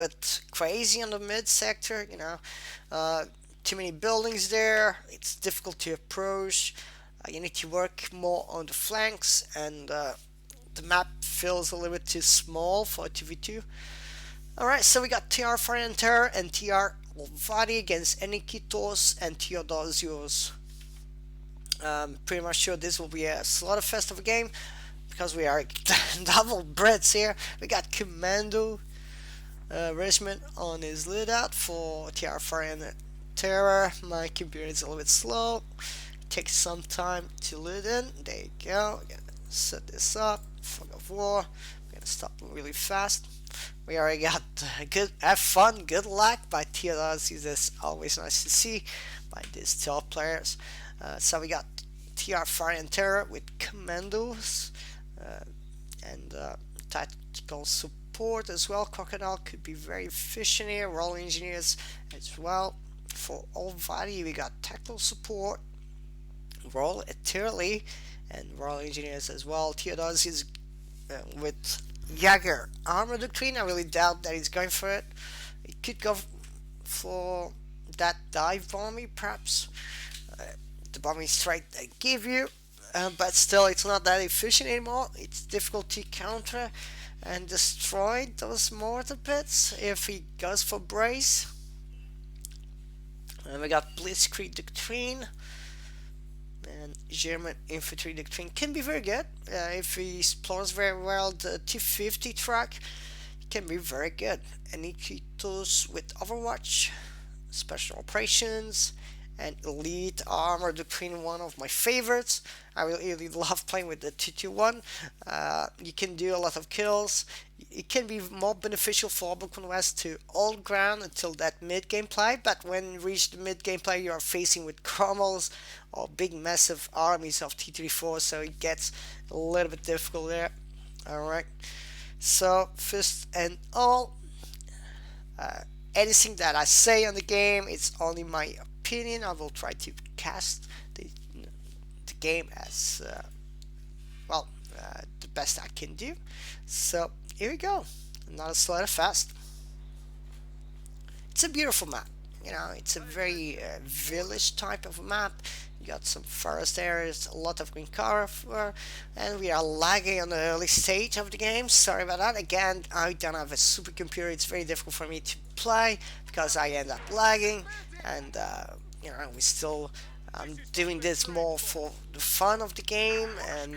bit crazy on the mid sector, uh, too many buildings there. It's difficult to approach. You need to work more on the flanks, and the map feels a little bit too small for a 2v2. Alright, so we got TR Fire and TR Olvadi against Aniketos and Theodosios. Pretty much sure this will be a slaughterfest of a game because we are double Brits here. We got Commando Regiment on his lid out for TR Fire and Terror. My computer is a little bit slow. Takes some time to load in. There you go. We're gonna set this up. Fog of War. We're gonna stop really fast. We already got good, have fun, good luck by Theodosios. That's always nice to see by these top players. So we got TR Fire and Terror with commandos and tactical support as well. Crocodile could be very efficient here. Royal Engineers as well. For Olvadi, we got tactical support, Royal Artillery, and Royal Engineers as well. Theodosios with Jaeger armor doctrine. I really doubt that he's going for it. He could go for that dive bombing, perhaps. The bombing strike they give you, but still, it's not that efficient anymore. It's difficult to counter and destroy those mortar pits if he goes for brace. And we got Blitzkrieg doctrine. And German infantry doctrine can be very good if he explores very well the T-50 track. It can be very good. Aniketos with Overwatch, special operations, and elite armor doctrine, one of my favorites. I really love playing with the 221. You can do a lot of kills. It can be more beneficial for Open West to hold ground until that mid-game play, but when you reach the mid-game play, you are facing with Cromwells or big massive armies of T-34, so it gets a little bit difficult there. Alright, so first and all, anything that I say on the game, it's only my opinion. I will try to cast the game as the best I can do. So here we go, another slaughterfest. It's a beautiful map. It's a very village type of map. You got some forest areas, a lot of green cover, and we are lagging on the early stage of the game. Sorry about that. Again, I don't have a supercomputer. It's very difficult for me to play because I end up lagging, and we still. I'm doing this more for the fun of the game, and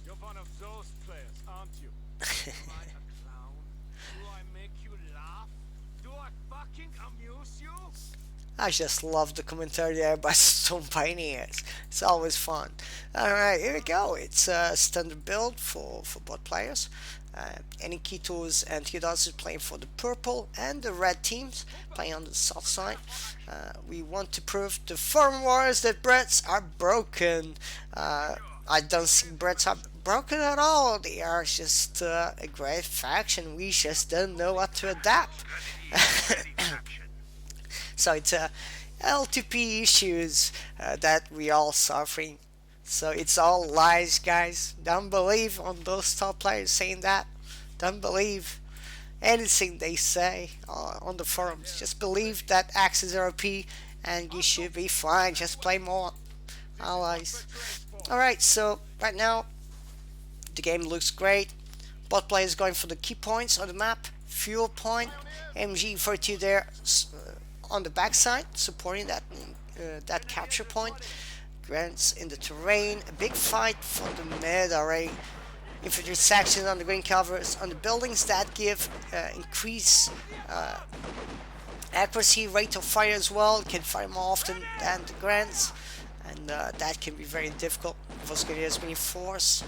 You're one of those players, aren't you? Am I a clown? Do I make you laugh? Do I fucking amuse you? I just love the commentary there by some pioneers. It's always fun. Alright, here we go. It's a standard build for both players. Aniketos and Theodosios playing for the purple and the red teams playing on the soft side. We want to prove to foreign warriors that Brits are broken. I don't think Brits are broken at all. They are just a great faction. We just don't know what to adapt. So it's LTP issues that we all suffering. So it's all lies, guys. Don't believe on those top players saying that. Don't believe anything they say on the forums. Just believe that Axis are OP and you should be fine. Just play more allies. Alright, so right now the game looks great. Both players going for the key points on the map. Fuel point, MG42 there on the backside, supporting that capture point. Grants in the terrain, a big fight for the mid array. Infantry sections on the green covers on the buildings that give increase accuracy, rate of fire as well. Can fire more often than the grants, and that can be very difficult. Vosquerias reinforce.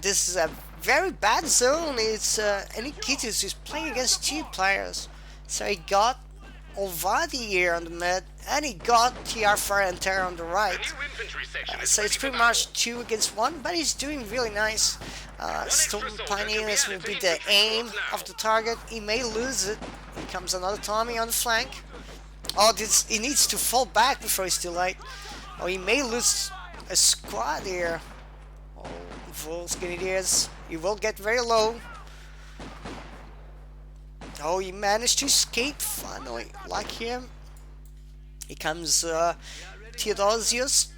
This is a very bad zone. It's Aniketos who's playing against two players, so he got Olvadi here on the mid, and he got TR Fire and Terror on the right. So it's pretty much 2 against 1, but he's doing really nice. Storm Pioneers will be the aim of the target. He may lose it. Here comes another Tommy on the flank. Oh, he needs to fall back before it's too late. Or he may lose a squad here. Oh, Volksgrenadiers. He will get very low. Oh, he managed to escape finally. Like him. Here comes Theodosios,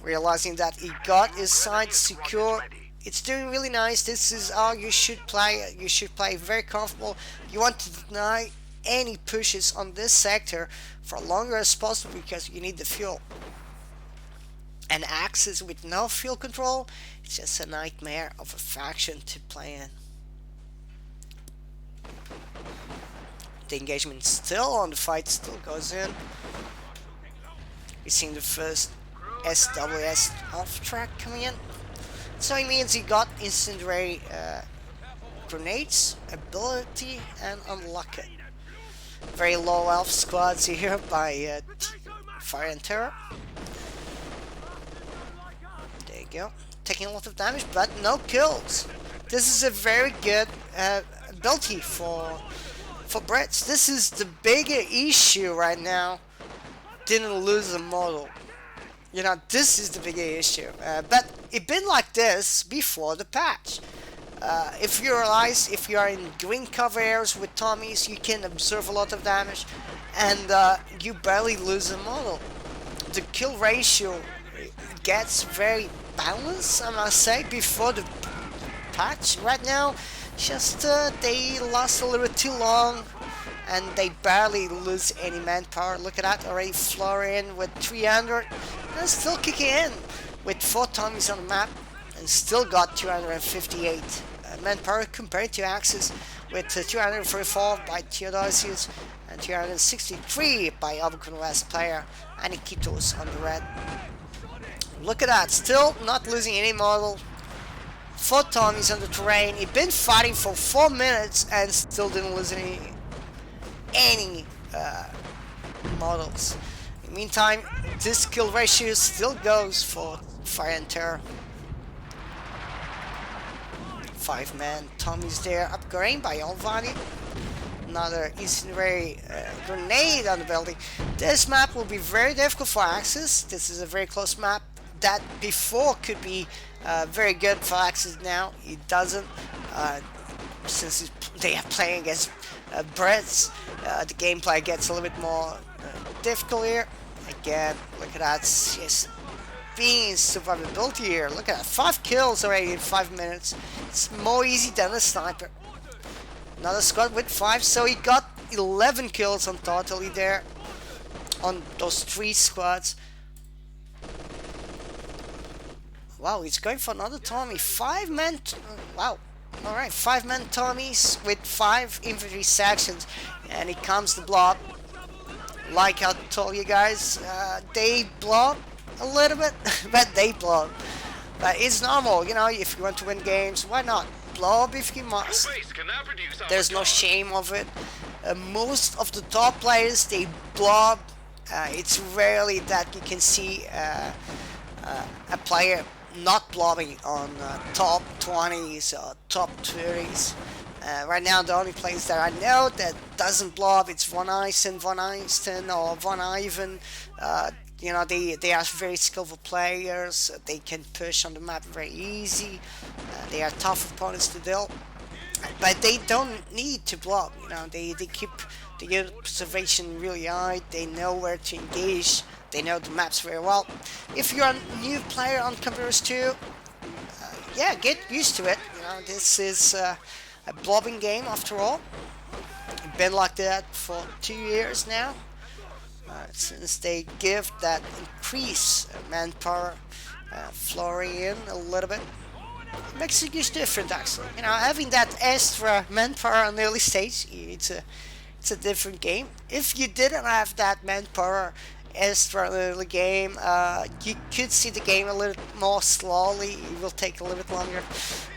realizing that he got his side secure. It's doing really nice. This is how you should play. You should play very comfortable. You want to deny any pushes on this sector for longer as possible because you need the fuel. And Axis with no fuel control, it's just a nightmare of a faction to play in. The engagement still on, the fight still goes in. We're seeing the first SWS off track coming in. So it means he got incendiary grenades, ability, and unlock it. Very low elf squads here by Fire and Terror. There you go. Taking a lot of damage, but no kills. This is a very good ability for Brits. This is the bigger issue right now. Didn't lose a model. You know, this is the bigger issue. But it been like this before the patch. If you realize, if you are in green cover areas with Tommies, you can observe a lot of damage, and you barely lose a model. The kill ratio gets very balanced, I must say, before the patch. Right now, just they last a little bit too long, and they barely lose any manpower. Look at that, already Florian with 300, and still kicking in with 4 Tommies on the map, and still got 258 manpower compared to Axis with 244 by Theodosios and 263 by Abukun West player Aniketos on the red. Look at that, still not losing any model. 4 Tommies on the terrain. He'd been fighting for 4 minutes and still didn't lose any models. In the meantime, this kill ratio still goes for Fire and Terror. 5-man Tommy's there, upgrading by Olvadi. Another incendiary grenade on the building. This map will be very difficult for Axis. This is a very close map that before could be very good for Axis. Now it doesn't, since they are playing against Brits. The gameplay gets a little bit more difficult here. Again, look at that, just being survivability here. Look at that, 5 kills already in 5 minutes. It's more easy than a sniper. Another squad with 5, so he got 11 kills on totally there on those 3 squads. Wow, he's going for another Tommy. 5-man, wow. Alright, 5-man Tommies with 5 infantry sections, and here comes the blob. Like I told you guys, they blob a little bit, but they blob. But it's normal, you know, if you want to win games, why not? Blob if you must. There's no shame of it. Most of the top players, they blob. It's rarely that you can see a player not blobbing on top 20s or top 30s. Right now, the only players that I know that doesn't blob, it's Von Eisen or Von Ivan. You know, they are very skillful players. They can push on the map very easy. They are tough opponents to deal, but they don't need to blob. You know, they keep the observation really high. They know where to engage. They know the maps very well. If you're a new player on computers too, yeah, get used to it. You know, this is a blobbing game after all. Been like that for 2 years now. Since they give that increase manpower Florian a little bit, it makes a huge difference actually. You know, having that extra manpower on the early stage, it's a different game. If you didn't have that manpower extra in the early game, you could see the game a little more slowly. It will take a little bit longer.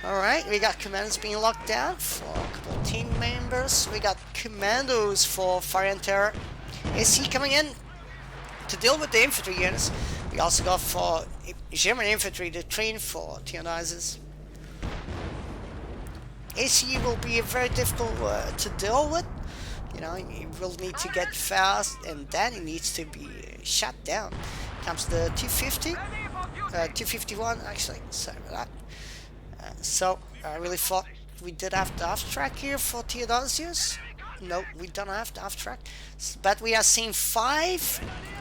Alright, we got commandos being locked down for a couple of team members. We got commandos for Fire and Terror. Is he coming in to deal with the infantry units? We also got for German infantry to train for Theodosios. AC will be very difficult to deal with. You know, he will need to get fast, and then he needs to be shut down. Comes the 250, 251 actually. Sorry about that. So I really thought we did have the off track here for Theodosios. No, we don't have the off track. But we are seeing 5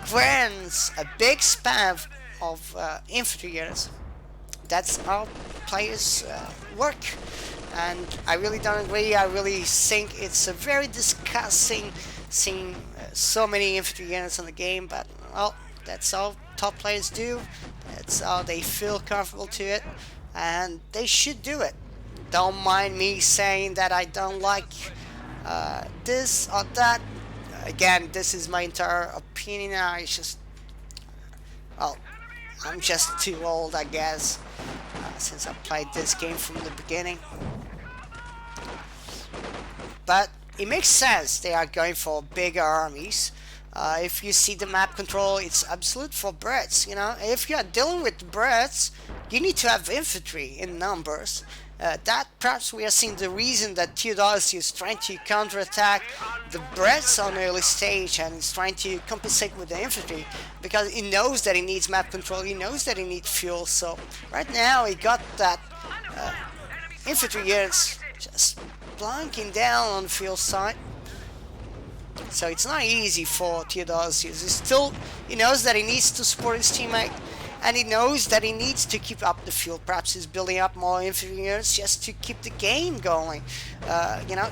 grands, a big spam of infantry units. That's how players work. And I really don't agree. I really think it's a very disgusting seeing so many infantry units in the game. But, well, that's how top players do. That's how they feel comfortable to it. And they should do it. Don't mind me saying that I don't like this or that. Again, this is my entire opinion. I just, well, I'm just too old, I guess, since I played this game from the beginning. But it makes sense they are going for bigger armies. If you see the map control, it's absolute for Brits. You know, if you are dealing with the Brits, you need to have infantry in numbers. That perhaps we are seeing the reason that Theodosius is trying to counterattack the Brits on early stage and is trying to compensate with the infantry because he knows that he needs map control, he knows that he needs fuel. So right now he got that infantry units just plunking down on the field side. So it's not easy for Theodosius. He knows that he needs to support his teammate, and he knows that he needs to keep up the field. Perhaps he's building up more infantry units just to keep the game going.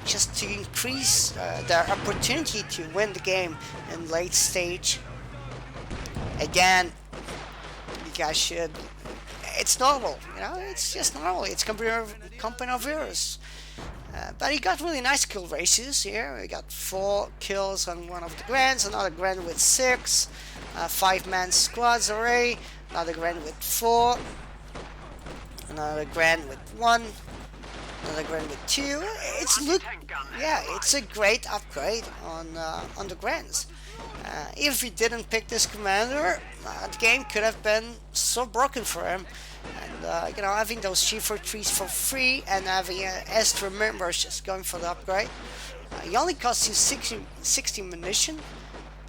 Just to increase their opportunity to win the game in late stage. Again, you guys should. It's normal, it's just normal. It's company of yours. But he got really nice kill ratios here. He got 4 kills on one of the grands, another grand with 6, 5-man squads array, another grand with 4, another grand with 1, another grand with 2. It's a great upgrade on the grands. If he didn't pick this commander, the game could have been so broken for him. And having those G4 trees for free and having extra members just going for the upgrade, it only costs you 60 munition,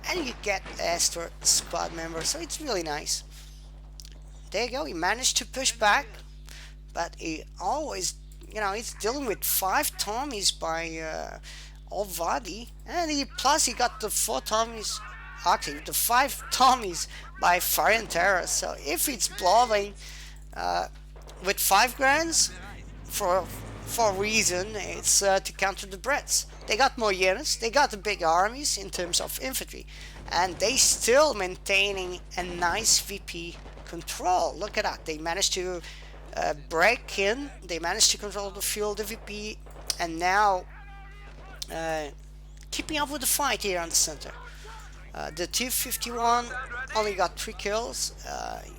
and you get extra squad members. So it's really nice. There you go. He managed to push back, but he always, he's dealing with 5 Tommies by Olvadi, and he got the 4 Tommies. Actually, the 5 Tommies by Fire and Terror. So if it's blowing with 5 grands, for a reason, it's to counter the Brits. They got more units, they got the big armies in terms of infantry, and they still maintaining a nice VP control. Look at that. They managed to break in, they managed to control the field, the VP, and now keeping up with the fight here on the center. The 251 only got 3 kills.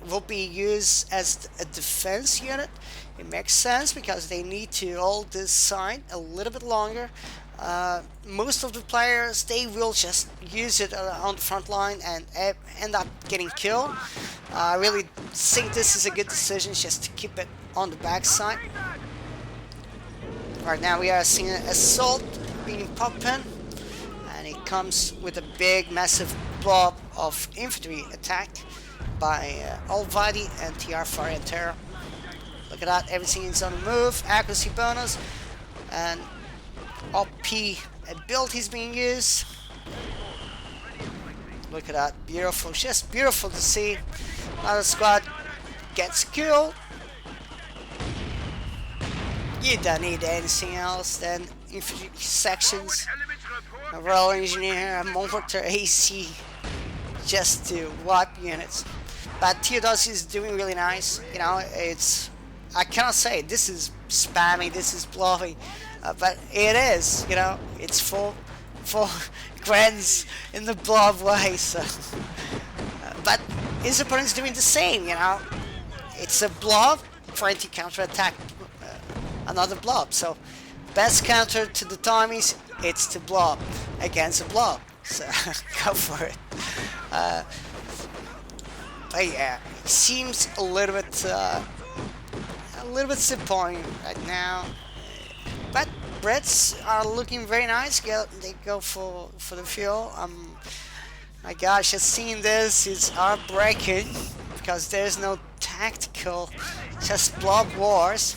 Will be used as a defense unit. It makes sense because they need to hold this side a little bit longer. Most of the players, they will just use it on the front line and end up getting killed. I really think this is a good decision just to keep it on the back side. Right now we are seeing an assault being popped in. It comes with a big, massive blob of infantry attack by Olvadi and TR Fire and Terror. Look at that, everything is on the move, accuracy bonus, and OP build is being used. Look at that, beautiful, just beautiful to see. Another squad gets killed. You don't need anything else than infantry sections, a Royal Engineer, a Mortar AC, just to wipe units. But Theodosius is doing really nice. I cannot say this is spammy, this is bluffing, but it is. It's for grands in the bluff way. So, but his opponent's doing the same. It's a blob trying to counterattack another blob. So best counter to the Tommies, it's to blob against a blob. So go for it. But yeah, it seems a little bit disappointing right now. But Brits are looking very nice. They go for the fuel. My gosh, just seeing this is heartbreaking because there's no tactical, just blob wars.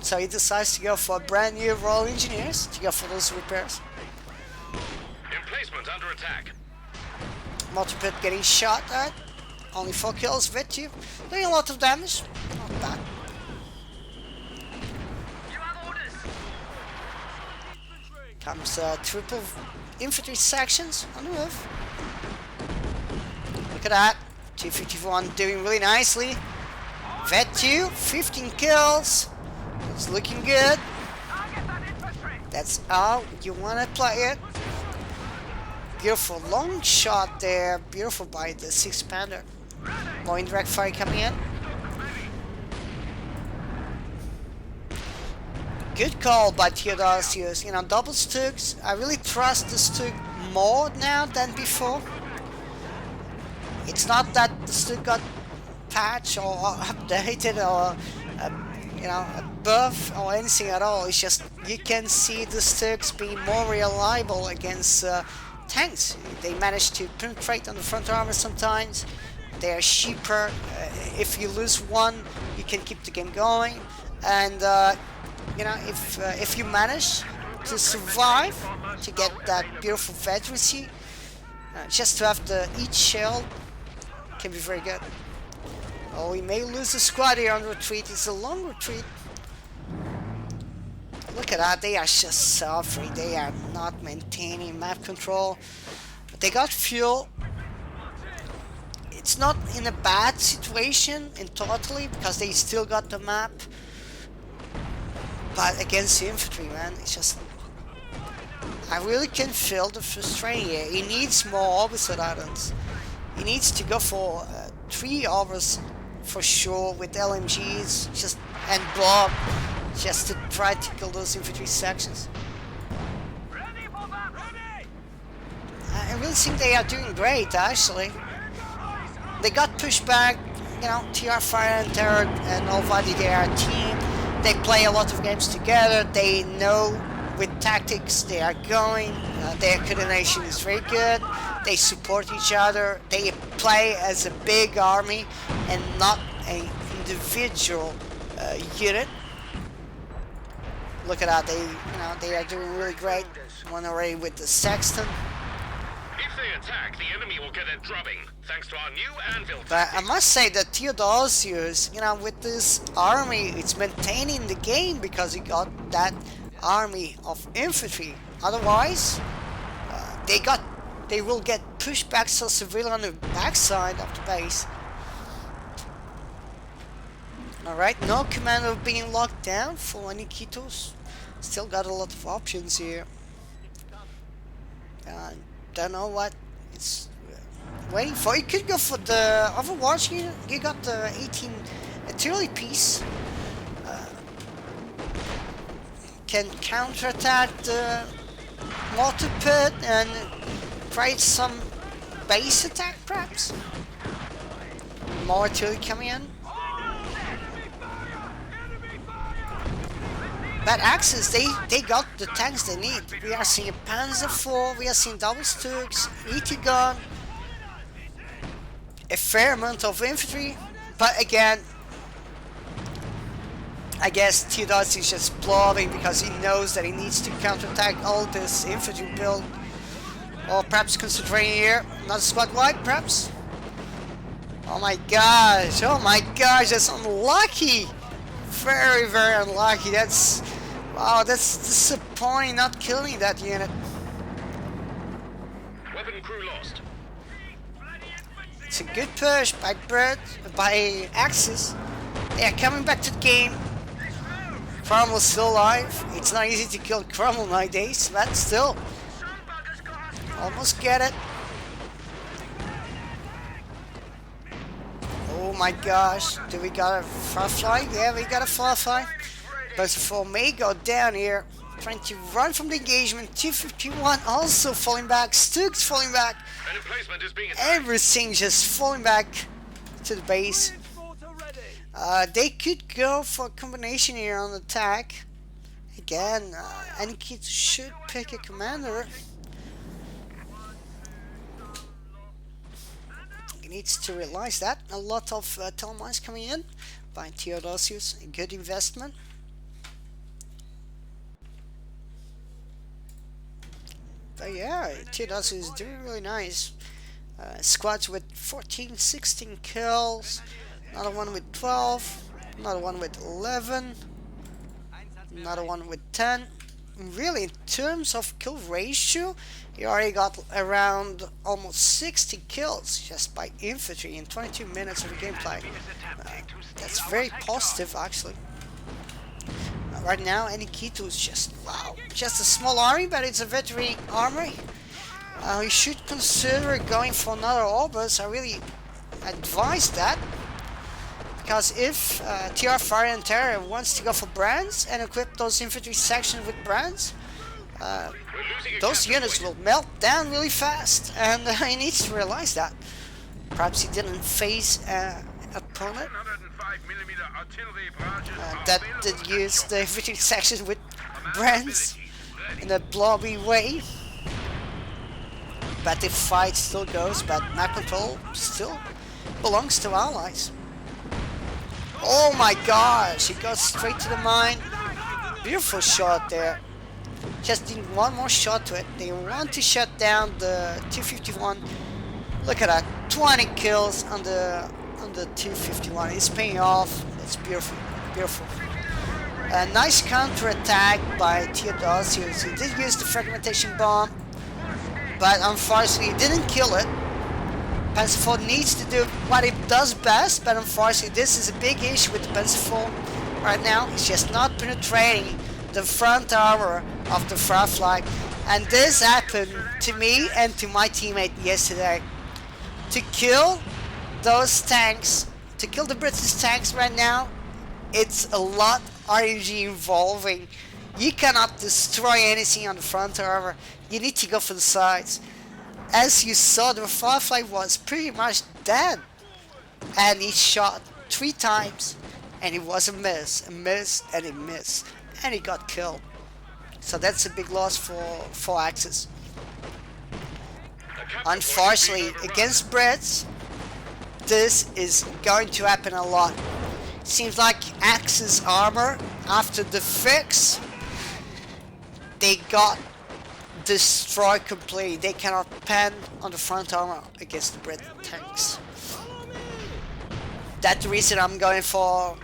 So he decides to go for a brand new Royal Engineers to go for those repairs. Emplacement under attack. Multipit getting shot at. Only 4 kills, Vitu. Doing a lot of damage. Not bad. Comes triple infantry sections on the move. Look at that. 251 doing really nicely. Vet2, 15 kills. It's looking good. That's how you want to play it. Beautiful long shot there. Beautiful by the 6th Panther. More indirect fire coming in. Good call by Theodosios. You know, double Stugs. I really trust the Stug more now than before. It's not that the Stug got patched or updated or you know, a buff or anything at all. It's just you can see the Stugs being more reliable against tanks. They manage to penetrate on the front armor sometimes. They are cheaper. If you lose one, you can keep the game going. And you know, if you manage to survive, to get that beautiful veterancy, just to have the each shield can be very good. Oh, we may lose the squad here on retreat. It's a long retreat. Look at that, they are just suffering. They are not maintaining map control. But they got fuel. It's not in a bad situation in totally because they still got the map. But against the infantry, man, it's just... I really can feel the frustration here. He needs more opposite items. He needs to go for 3 overs for sure with LMGs just and blob just to try to kill those infantry sections. I really think they are doing great actually. They got pushed back, you know, TR Fire and Terror and Olvadi, they are a team. They play a lot of games together. They know with tactics they are going. Their coordination is very good. They support each other. They play as a big army and not an individual unit. Look at that. They are doing really great. One already with the Sexton. If they attack, the enemy will get a drubbing, thanks to our new anvil. But I must say that Theodosios, you know, with this army, it's maintaining the game because he got that army of infantry. Otherwise, they will get pushed back so severely on the backside of the base. Alright, no commander being locked down for Aniketos. Still got a lot of options here. Don't know what it's waiting for. You could go for the Overwatch. You got the 18 artillery piece. Can counterattack the mortar pit and create some base attack perhaps. More artillery coming in. But Axis, they got the tanks they need. We are seeing a Panzer IV, we are seeing double Stugs, ET gun, a fair amount of infantry, but again, I guess Theodosios is just blowing because he knows that he needs to counterattack all this infantry build. Or perhaps concentrating here, not a squad wide, perhaps. Oh my gosh, that's unlucky. Very, very unlucky. Wow, that's disappointing not killing that unit. Weapon crew lost. It's a good push by Axis. They are coming back to the game. Cromwell's still alive. It's not easy to kill Cromwell nowadays, but still. Almost get it. Oh my gosh, do we got a firefly? Yeah, we got a firefly. But for may go down here, trying to run from the engagement. 251 also falling back. Stugs falling back. An emplacement is being Everything just falling back to the base. They could go for a combination here on attack. Again, Aniketos should pick a commander. He needs to realize that. A lot of telemines coming in by Theodosios. A good investment. But yeah, Theodosios is doing really nice. Squads with 14, 16 kills, another one with 12, another one with 11, another one with 10. Really, in terms of kill ratio, he already got around almost 60 kills just by infantry in 22 minutes of gameplay. That's very positive, actually. Right now, Aniketos is just, wow, just a small army, but it's a veteran army. You should consider going for another Orbus. I really advise that. Because if TR Fire and Terror wants to go for brands and equip those infantry sections with brands, those units will melt down really fast, and he needs to realize that. Perhaps he didn't face an opponent that did use the infantry section with brands in a blobby way. But the fight still goes, but map control still belongs to allies. Oh my gosh, he goes straight to the mine. Beautiful shot there. Just need one more shot to it. They want to shut down the 251. Look at that, 20 kills on the 251. It's paying off. It's beautiful, beautiful. A nice counter attack by Theodosios. He did use the fragmentation bomb, but unfortunately he didn't kill it. Panzer IV needs to do what it does best, but unfortunately this is a big issue with the Panzer IV right now. It's just not penetrating the front armor of the Firefly, and this happened to me and to my teammate yesterday. To kill those tanks, to kill the British tanks right now, it's a lot RNG involving. You cannot destroy anything on the front armor. You need to go for the sides. As you saw, the Firefly was pretty much dead, and he shot 3 times, and it was a miss, and he missed, and he got killed. So that's a big loss for Axis. Unfortunately, against Brits, this is going to happen a lot. Seems like Axis armor, after the fix, they got destroyed completely. They cannot pen on the front armor against the Brit tanks. That's the reason I'm going for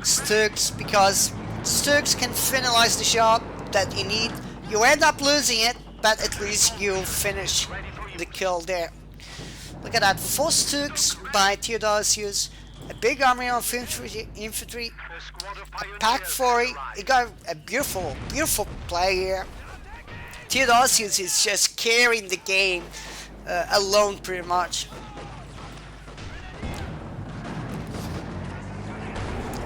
Stux, because Stux can finalize the job that you need. You end up losing it, but at least you finish the kill there. Look at that, 4 Stux by Theodosios, a big army of infantry, a pack 40. He got a beautiful, beautiful play here. Theodosios is just carrying the game alone pretty much.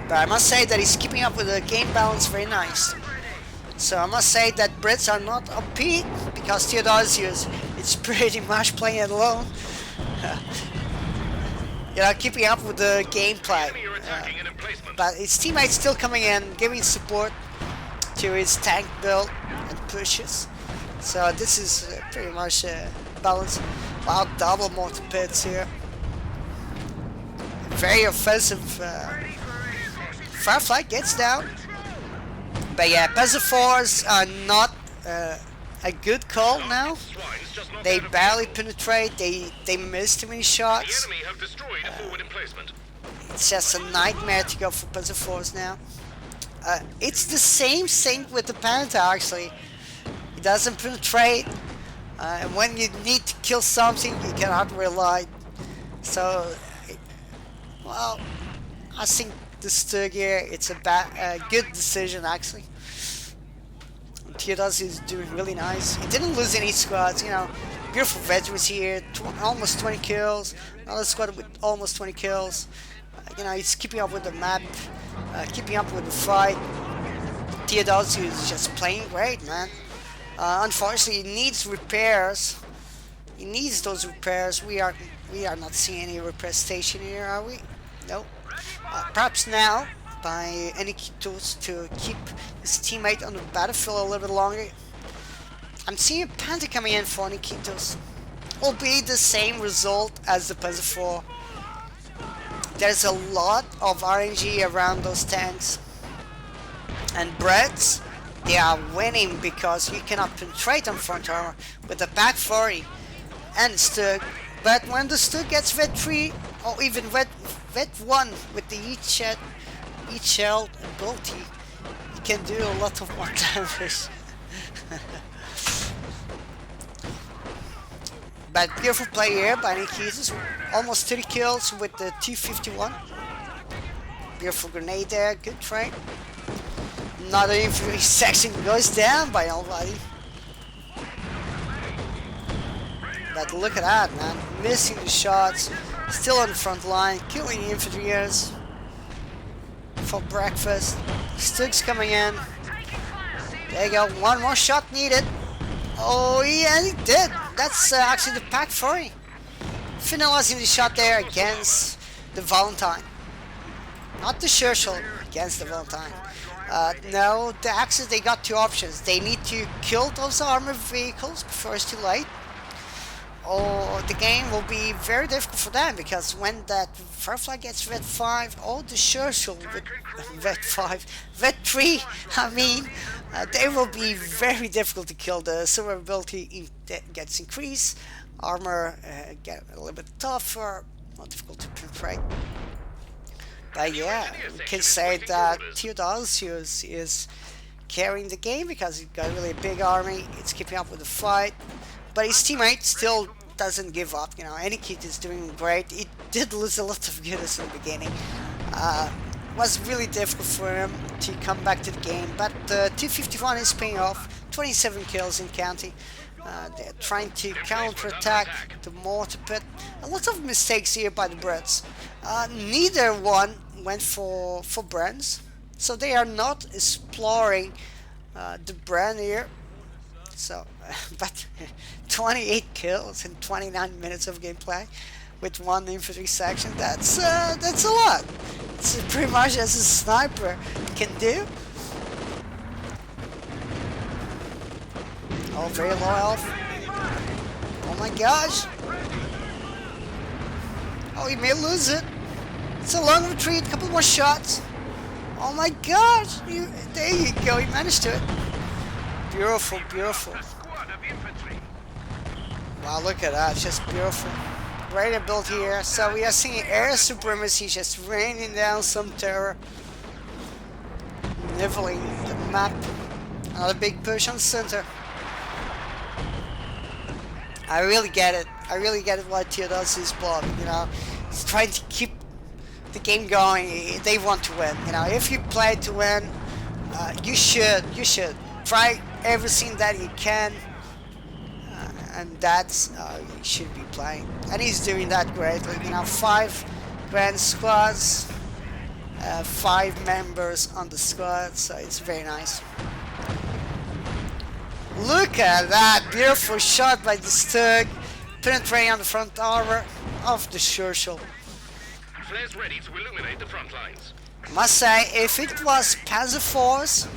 But I must say that he's keeping up with the game balance very nice. So I must say that Brits are not OP, because Theodosios is pretty much playing it alone. Keeping up with the gameplay. But his teammates still coming in, giving support to his tank build and pushes. So this is pretty much balanced. Wow, double mortar pits here. Very offensive. Firefly gets down. But yeah, Panzer IVs are not a good call now. They barely penetrate. They miss too many shots. It's just a nightmare to go for Panzer IVs now. It's the same thing with the Panther actually. It doesn't penetrate. And when you need to kill something, you cannot rely. So, well, I think the Stug here, it's a good decision actually. Theodosios is doing really nice. He didn't lose any squads, beautiful veterans here, almost 20 kills, another squad with almost 20 kills. He's keeping up with the map, keeping up with the fight. Theodosios is just playing great, man. Unfortunately, he needs repairs. He needs those repairs. We are not seeing any repair station here, are we? Nope. Perhaps now, by Aniketos to keep his teammate on the battlefield a little bit longer. I'm seeing a Panther coming in for Aniketos. Will be the same result as the Panzer IV. There's a lot of RNG around those tanks. And Brits they are winning because you cannot penetrate on front armor with the back 40 and Stug. But when the Stug gets vet 3 or even vet 1 with the each shell ability, you can do a lot of more damage. But beautiful play here by Aniketos, almost 30 kills with the 251. Beautiful grenade there, good trade. Another infantry section goes down by Olvadi. But look at that, man, missing the shots, still on the front line, killing the infantryers for breakfast. Stug's coming in. There you go, one more shot needed. Oh yeah, he did. That's actually the pack 40. Finalizing the shot there against the Valentine. Not the Churchill, against the Valentine. No, the Axis, they got two options. They need to kill those armored vehicles before it's too late, or the game will be very difficult for them, because when that Firefly gets vet 5, or the Churchill with vet 5, vet 3, I mean, they will be very difficult to kill. The survivability gets increased, armor get a little bit tougher, more difficult to penetrate. But yeah, we can say that Theodosios is carrying the game because he's got a really big army, it's keeping up with the fight. But his teammate still doesn't give up. You know, Aniketos is doing great. He did lose a lot of units in the beginning. Was really difficult for him to come back to the game. But 251 is paying off. 27 kills in counting. They're trying to counter-attack the mortar pit. A lot of mistakes here by the Brits. Neither one went for brands, so they are not exploring the brand here. So, but 28 kills in 29 minutes of gameplay with one infantry section, that's a lot. It's pretty much as a sniper can do. Oh, very low health. Oh my gosh. Oh, he may lose it. It's a long retreat, a couple more shots. Oh my gosh, there you go, he managed to it. Beautiful, beautiful. Wow, look at that, just beautiful. Great ability here. So we are seeing air supremacy just raining down some terror. Niveling the map. Another big push on center. I really get it. I really get it why Theodosios is blocking, you know. He's trying to keep the game going. They want to win. You know, if you play to win, you should try everything that you can, and that's you should be playing. And he's doing that greatly. You know, 5 grand squads, 5 members on the squad, so it's very nice. Look at that beautiful shot by the Stug, penetrating on the front armor of the Churchill. Flares ready to illuminate the front lines. Must say, if it was Panzer Force,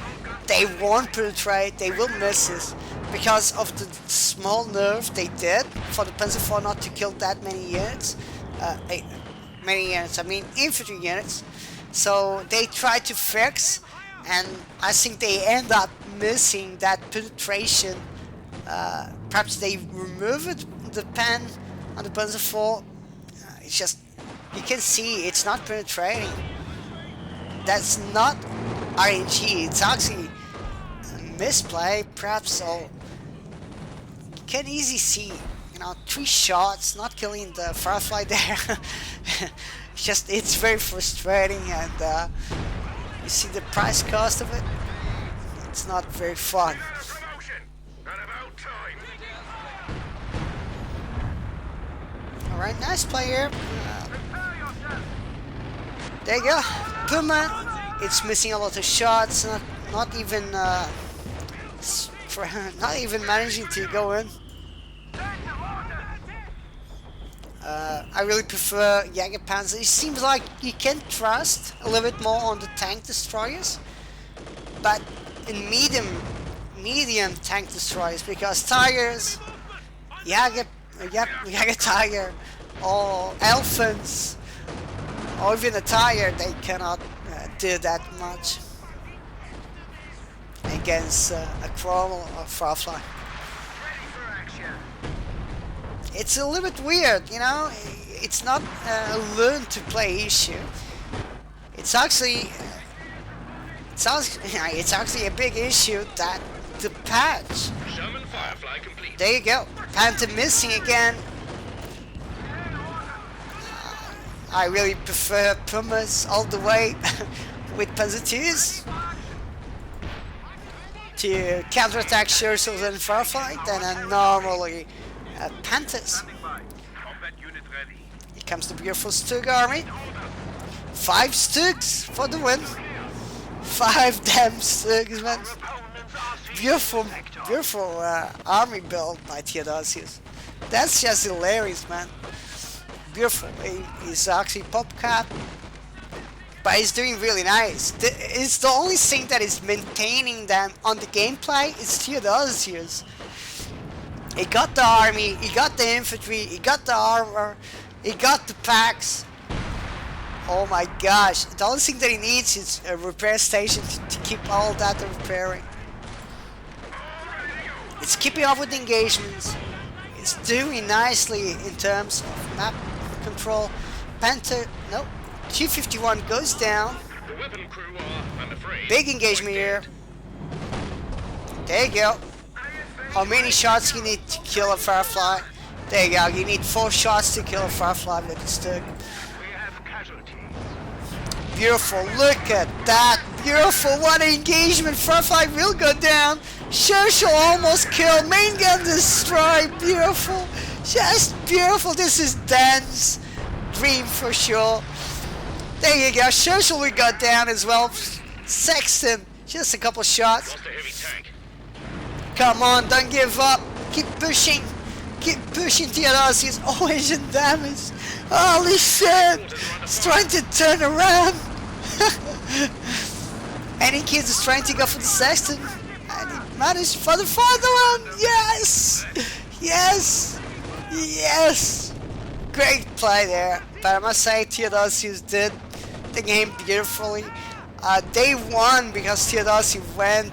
they won't penetrate, they will miss it, because of the small nerf they did for the Panzer IV not to kill that many units. I mean infantry units. So they tried to fix, and I think they end up missing that penetration. Perhaps they removed the pen on the Panzer IV. It's just, you can see it's not penetrating. That's not RNG, it's actually a misplay, perhaps. So you can easily see, you know, 3 shots, not killing the Firefly there. It's very frustrating, and you see the price cost of it. It's not very fun. Alright, nice play here. There you go. Puma, it's missing a lot of shots, not even managing to go in. I really prefer Jägerpanzer. It seems like you can trust a little bit more on the tank destroyers, but in medium tank destroyers, because Tigers, Jäger Tiger, or Elephants, or even a Tiger, they cannot do that much. And against a chromal or firefly. It's a little bit weird, you know. It's not a learn to play issue. It's actually it's actually a big issue that the patch. Sherman Firefly complete. There you go. Panther missing again. I really prefer Pumas all the way with Panzer to counterattack Shershels and Firefly than normally Panthers. Here comes the beautiful Stug army. 5 Stugs for the win. 5 damn Stugs, man. Beautiful army build by Theodosios. That's just hilarious, man. Beautiful. He's actually pop cap, but he's doing really nice. It's the only thing that is maintaining them on the gameplay is Theodosios. He got the army, he got the infantry, he got the armor, he got the packs. Oh my gosh, the only thing that he needs is a repair station to keep all that repairing. It's keeping up with the engagements. It's doing nicely in terms of map control. Panther, no, 251 goes down. The weapon crew are, I'm afraid, Big engagement here. There you go. How many shots you need to kill a Firefly? There you go, you need 4 shots to kill a Firefly with the stick. Beautiful, look at that. Beautiful, what an engagement. Firefly will go down. Shershel almost killed. Main gun destroyed. Beautiful, just beautiful. This is Dan's dream for sure. There you go, Shershel will go down as well. Sexton, just a couple shots. lost a heavy tank. Come on, don't give up. Keep pushing. Keep pushing, Theodosios. Oh, Asian damage. Holy shit. He's trying to turn around. Aniketos is trying to go for the Sexton. And he managed for the final one. Yes. Yes. Yes. Great play there. But I must say, Theodosios did the game beautifully. They won because Theodosios went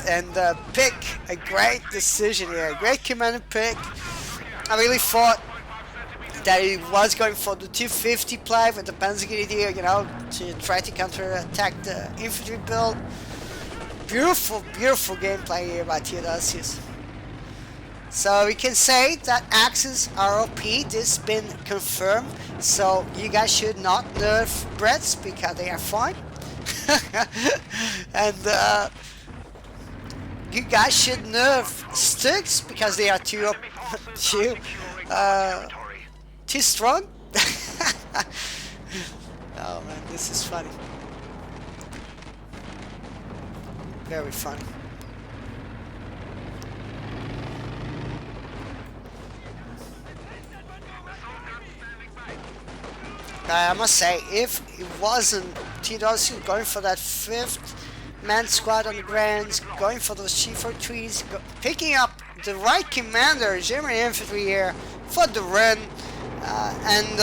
and picked a great decision here, a great commander pick. I really thought that he was going for the 250 play with the Panzergrenadier, you know, to try to counter-attack the infantry build. Beautiful, beautiful gameplay here by Theodosios. So we can say that Axis are OP. This has been confirmed. So you guys should not nerf Brits because they are fine. And you guys should nerf Sticks because they are too strong. Oh man, this is funny. Very funny. I must say, if it wasn't Theodosios going for that 5th man squad on the grounds, going for those G4 picking up the right commander, German infantry here for the run, and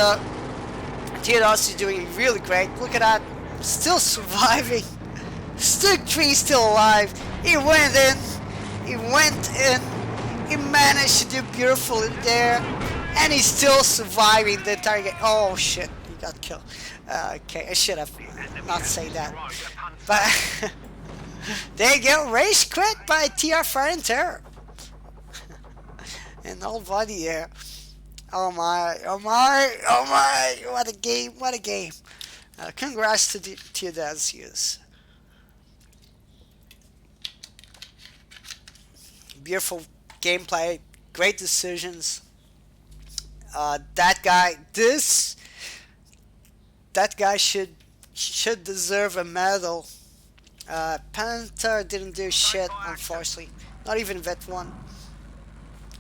Theodosios is doing really great. Look at that, still surviving. Stug 3 still alive. He went in, he managed to do beautifully there, and he's still surviving the entire game. Oh shit, he got killed. Okay, I should have not say that. But there you go, race quit by TR Fire and Terror. And Olvadi there. Oh my, oh my, oh my, what a game, what a game. Congrats to Theodosios. Beautiful gameplay, great decisions. That guy should deserve a medal. Panther didn't do shit, unfortunately. Not even Vet 1.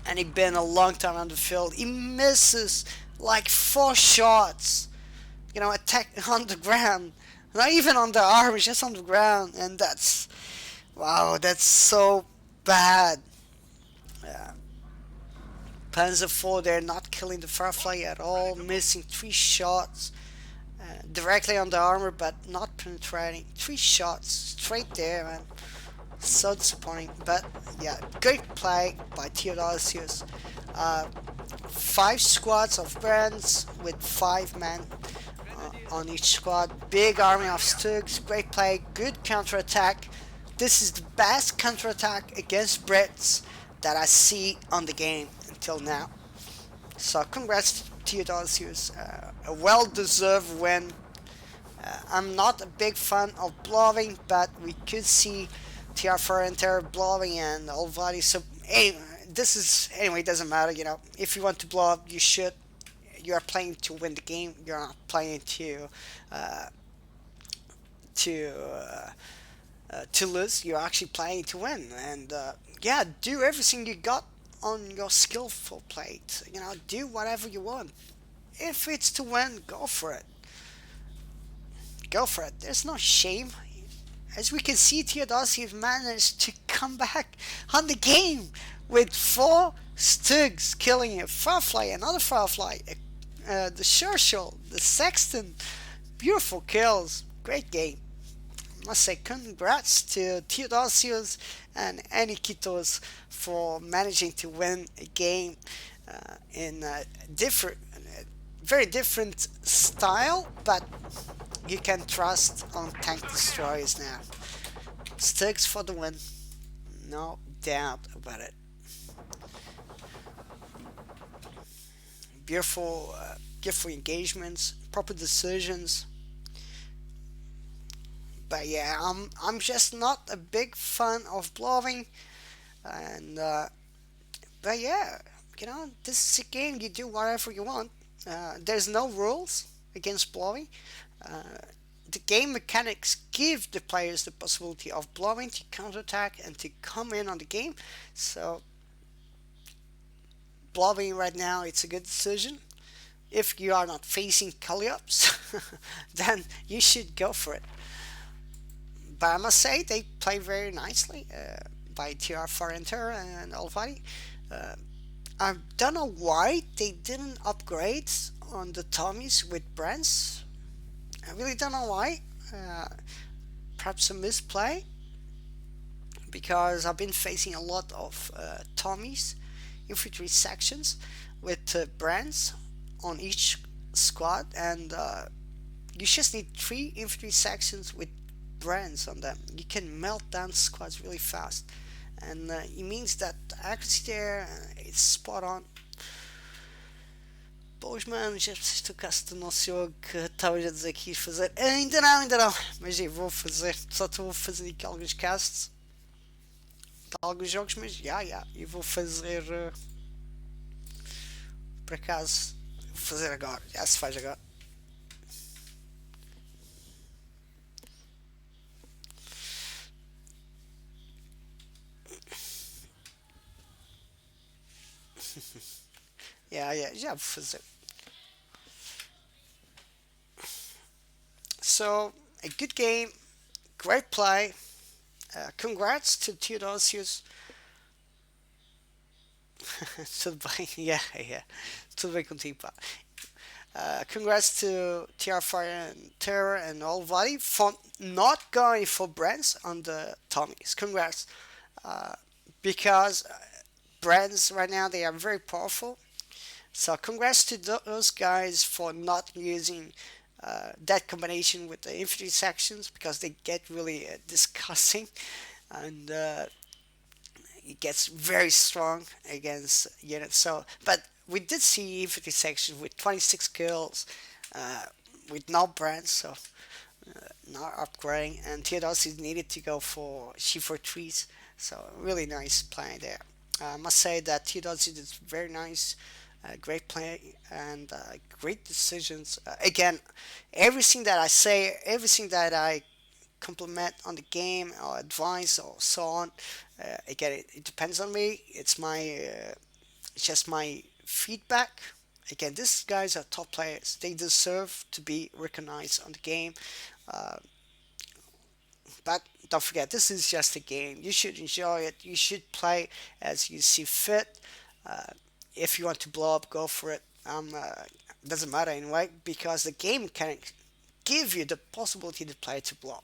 And he been a long time on the field. He misses like 4 shots. You know, attack on the ground. Not even on the arm, just on the ground. And that's... wow, that's so bad. Yeah. Panzer 4 there, not killing the Firefly at all. Missing 3 shots. directly on the armor, but not penetrating. Three shots straight there, man. So disappointing. But yeah, great play by Theodosios. Uh, five squads of brands with five men on each squad. Big army of Stugs. Great play. Good counter attack. This is the best counter attack against Brits that I see on the game until now. So congrats to Theodosius. A well-deserved win. I'm not a big fan of blowing, but we could see TR4 enter blowing and Olvadi. So anyway, this is anyway. It doesn't matter. If you want to blow up, you should. You are playing to win the game. You're not playing uh, to to lose. You're actually playing to win. And yeah, do everything you got on your skillful plate. Do whatever you want. If it's to win, go for it. Go for it. There's no shame. As we can see, Theodosius managed to come back on the game with four Stugs killing a Firefly, another Firefly, the Churchill, the Sexton. Beautiful kills. Great game. I must say congrats to Theodosius and Aniketos for managing to win a game in a very different style, but you can trust on tank destroyers now. Sticks for the win, no doubt about it. Beautiful engagements, proper decisions. But yeah, I'm just not a big fan of blowing, and but yeah, this is a game. You do whatever you want. There's no rules against blowing. Uh, the game mechanics give the players the possibility of blowing to counterattack and to come in on the game. So blowing right now, it's a good decision. If you are not facing Calliops, then you should go for it. But I must say they play very nicely by TR4 Enter and Olvadi. Uh, I don't know why they didn't upgrade on the Tommies with brands. I really don't know why. Perhaps a misplay, because I've been facing a lot of Tommies infantry sections with brands on each squad, and you just need three infantry sections with brands on them. You can melt down squads really fast, and it means that the accuracy there is spot on. Pois mano, já tocaste no seu que estavas a dizer que ias fazer. Ainda não. Mas eu vou fazer. Só estou a fazer aqui alguns casts de alguns jogos, mas já. Eu vou fazer. Por acaso. Vou fazer agora. Já se faz agora. Já vou fazer. So, a good game, great play. Congrats to Theodosius. Tudo bem, yeah. Tudo bem contigo, pá. Congrats to TR4 and Terror and Olvadi for not going for brands on the Tommies. Congrats. Because brands right now, they are very powerful. So congrats to those guys for not using that combination with the infantry sections, because they get really disgusting, and it gets very strong against units. So, but we did see infantry sections with 26 kills with no brands, so not upgrading. And Theodosius needed to go for She4 trees, so really nice play there. I must say that Theodosius is very nice. Great play and great decisions. Again, everything that I say, everything that I compliment on the game or advice or so on, again, it depends on me. It's just my feedback. Again, these guys are top players. They deserve to be recognized on the game. Uh, but don't forget, this is just a game. You should enjoy it. You should play as you see fit. Uh, if you want to blow up, go for it. Doesn't matter anyway, because the game mechanics give you the possibility to play to blob.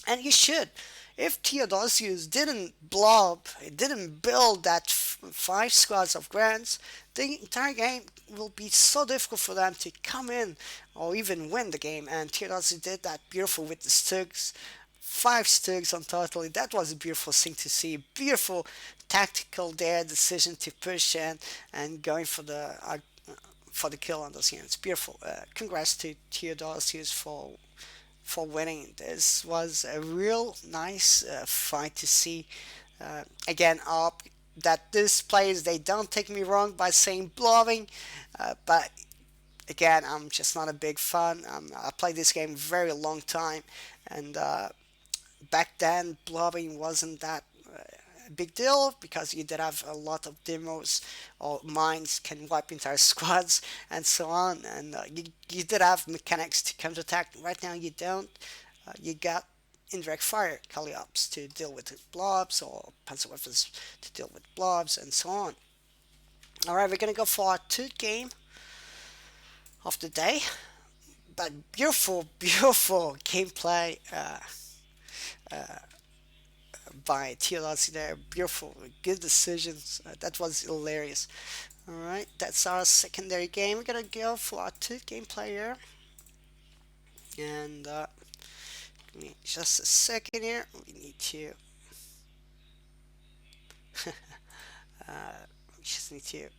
And you should. If Theodosius didn't blob, didn't build that five squads of grants, the entire game will be so difficult for them to come in or even win the game. And Theodosius did that beautiful with the Stugs, five Stugs on total. That was a beautiful thing to see. Beautiful tactical there decision to push in and going for the kill on those units. Beautiful. Congrats to Theodosius for winning. This was a real nice fight to see. Again, up that this players, they don't take me wrong by saying blobbing, but again, I'm just not a big fan. I played this game a very long time, and back then blobbing wasn't that big deal because you did have a lot of demos or mines can wipe entire squads and so on, and you did have mechanics to counterattack. Right now you don't. You got indirect fire Calliops to deal with blobs or panzer weapons to deal with blobs and so on. Alright, we're gonna go for our third game of the day, but beautiful, beautiful gameplay by TLC there. Beautiful, good decisions. That was hilarious. Alright, that's our secondary game. We're gonna go for our third gameplay here. And give me just a second here. We need to just need to